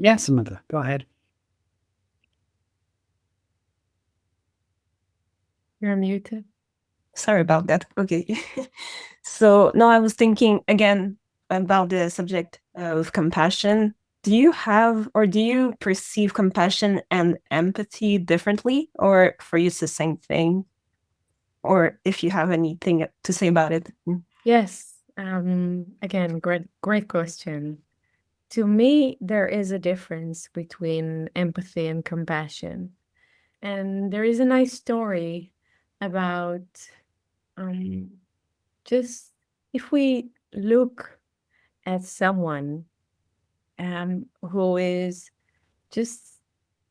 Yes, Samantha, go ahead. You're muted. Sorry about that. Okay. So now I was thinking again about the subject of compassion. Do you have or do you perceive compassion and empathy differently, or for you it's the same thing? Or if you have anything to say about it? Yes. Again, great question. To me, there is a difference between empathy and compassion. And there is a nice story about just if we look at someone who is just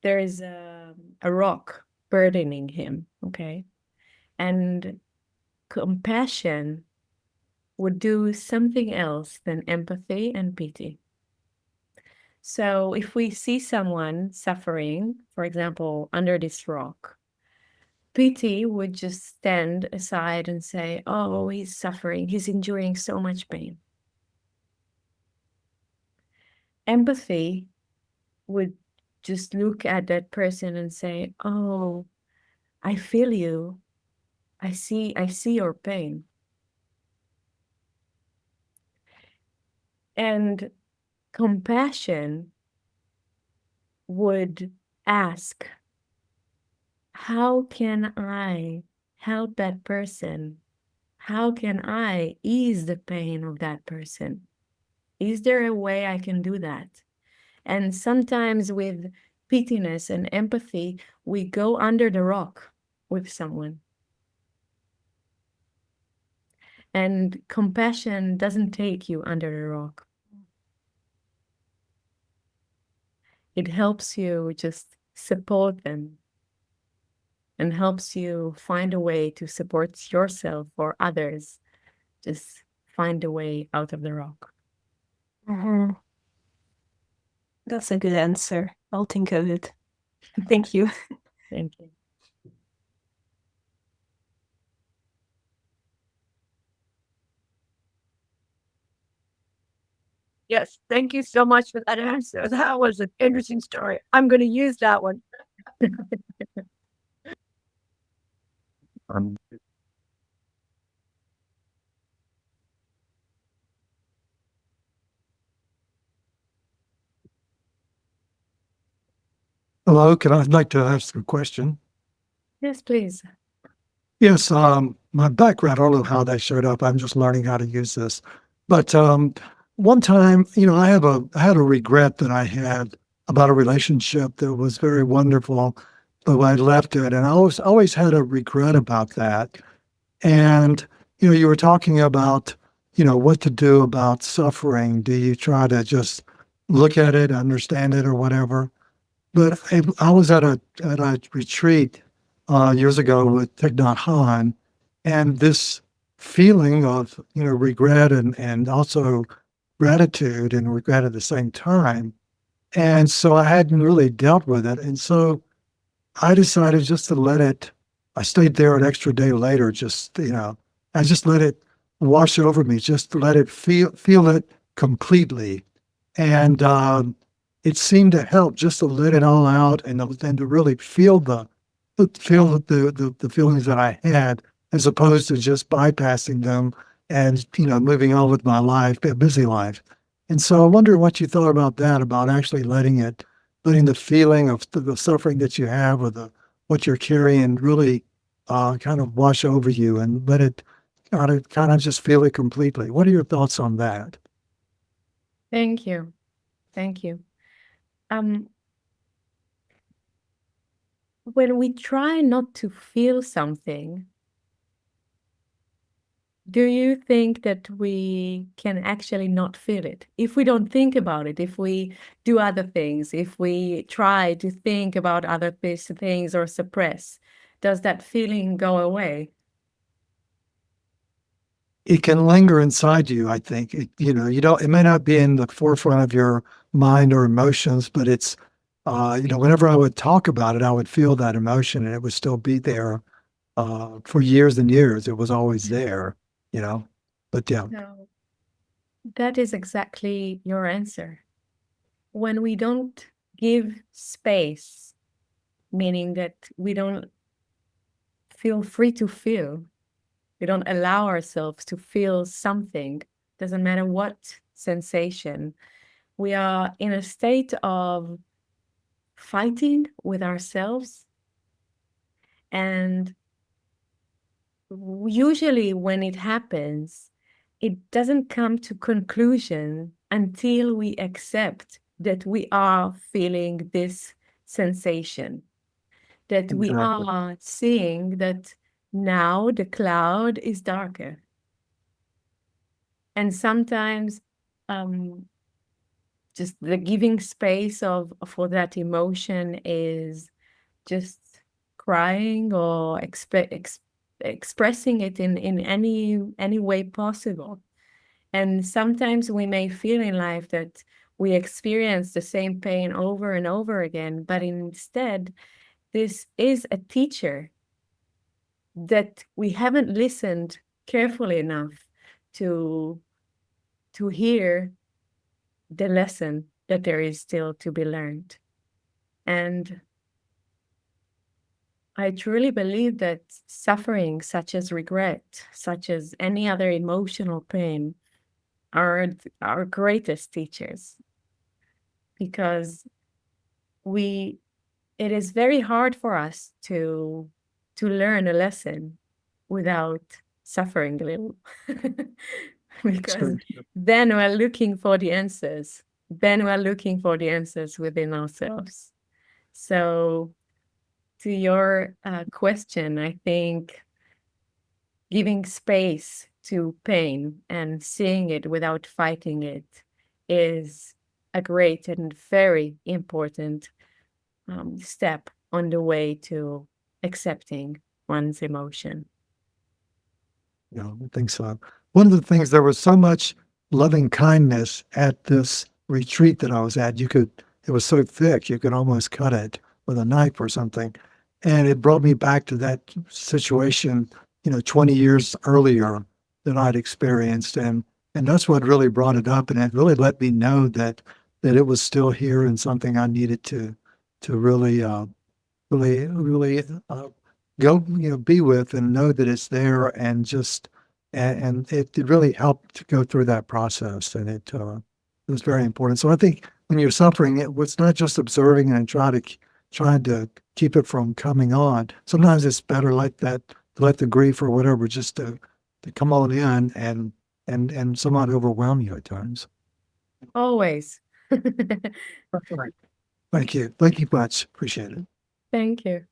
there is a rock burdening him, okay? And compassion would do something else than empathy and pity. So if we see someone suffering, for example, under this rock, pity would just stand aside and say, oh, he's suffering, he's enduring so much pain. Empathy would just look at that person and say, oh, I feel you. I see your pain. And compassion would ask, how can I help that person? How can I ease the pain of that person? Is there a way I can do that? And sometimes with pitiness and empathy, we go under the rock with someone. And compassion doesn't take you under the rock. It helps you just support them and helps you find a way to support yourself or others. Just find a way out of the rock. Mhm. That's a good answer. I'll think of it. Thank you. Thank you. Yes, thank you so much for that answer. That was an interesting story. I'm going to use that one. Um, Hello, I'd like to ask a question. Yes, please. Yes, my background, I don't know how that showed up. I'm just learning how to use this. But one time, I had a regret that I had about a relationship that was very wonderful, but I left it, and I always had a regret about that. And you were talking about what to do about suffering. Do you try to just look at it, understand it, or whatever? But I was at a retreat years ago with Thich Nhat Hanh, and this feeling of regret and also gratitude and regret at the same time. And so I hadn't really dealt with it, and so I decided just to let it. I stayed there an extra day later. I just let it wash over me. Just let it feel it completely, and it seemed to help just to let it all out and to really feel the feelings that I had, as opposed to just bypassing them and moving on with my life, a busy life. And so I wonder what you thought about that, about actually letting the feeling of the suffering that you have or the what you're carrying really kind of wash over you and let it kind of just feel it completely. What are your thoughts on that? Thank you. Thank you. Um, when we try not to feel something, do you think that we can actually not feel it? If we don't think about it, if we do other things, if we try to think about other things or suppress, does that feeling go away? It can linger inside you, I think. It may not be in the forefront of your mind or emotions, but whenever I would talk about it, I would feel that emotion and it would still be there for years and years. It was always there, you know. But yeah, No. That is exactly your answer. When we don't give space, meaning that we don't feel free to feel, we don't allow ourselves to feel something, doesn't matter what sensation, we are in a state of fighting with ourselves. And usually when it happens, it doesn't come to conclusion until we accept that we are feeling this sensation, that we exactly. are seeing that now the cloud is darker. And sometimes um, just the giving space of for that emotion is just crying or expressing it in any way possible. And sometimes we may feel in life that we experience the same pain over and over again, but instead, this is a teacher that we haven't listened carefully enough to to hear the lesson that there is still to be learned. And I truly believe that suffering, such as regret, such as any other emotional pain, are our greatest teachers, because we it is very hard for us to learn a lesson without suffering a little. It's Because very then we're looking for the answers. Then we're looking for the answers within ourselves. So to your question, I think giving space to pain and seeing it without fighting it is a great and very important step on the way to accepting one's emotion. I think so. One of the things, there was so much loving kindness at this retreat that I was at. It was so thick, you could almost cut it with a knife or something. And it brought me back to that situation, 20 years earlier that I'd experienced. And that's what really brought it up. And it really let me know that it was still here and something I needed to really, really go, be with and know that it's there and just, and it really helped to go through that process. And it was very important. So I think when you're suffering, it's not just observing and trying to keep it from coming on. Sometimes it's better like that, to let the grief or whatever just to come on in and somewhat overwhelm you at times. Always. Thank you. Thank you much. Appreciate it. Thank you.